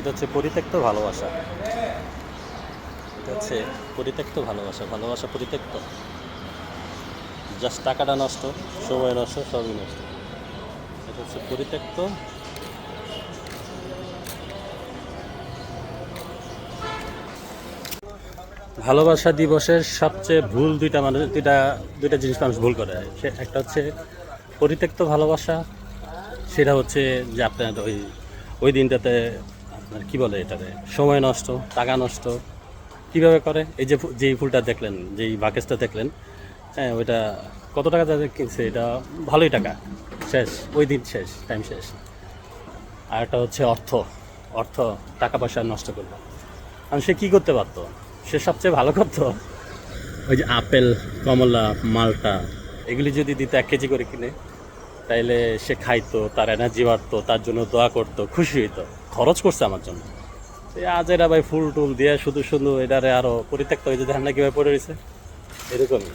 এটা হচ্ছে পরিত্যক্ত ভালোবাসা। এটা হচ্ছে পরিত্যক্ত ভালোবাসা, ভালোবাসা পরিত্যক্ত। জাস্ট টাকাটা নষ্ট, সময় নষ্ট, সবই নষ্ট। এটা হচ্ছে পরিত্যক্ত। ভালোবাসা দিবসের সবচেয়ে ভুল দুইটা জিনিস মানুষ ভুল করে। সে একটা হচ্ছে পরিত্যক্ত ভালোবাসা, সেটা হচ্ছে যে আপনার ওই দিনটাতে আপনার কী বলে এটাতে সময় নষ্ট, টাকা নষ্ট। কীভাবে করে? এই যে যেই ফুলটা দেখলেন, যেই বাকেসটা দেখলেন, হ্যাঁ ওইটা কত টাকা তাদের কিনছে, এটা ভালোই টাকা, শেষ, ওই দিন শেষ, টাইম শেষ। আর একটা হচ্ছে অর্থ, টাকা পয়সা নষ্ট করলো। কারণ সে কী করতে পারতো? সে সবচেয়ে ভালো করতো ওই যে আপেল, কমলা, মালটা, এগুলি যদি দিত 1 কেজি করে কিনে, তাইলে সে খাইতো, তার এনার্জি বাড়তো, তার জন্য দোয়া করতো, খুশি হইতো, খরচ করছে আমার জন্য। আজ এরা ভাই ফুল টুল দিয়ে শুধু শুধু এটারে আরও পরিত্যক্ত হয়েছে, দেখেন না কীভাবে পড়ে রয়েছে, এরকমই।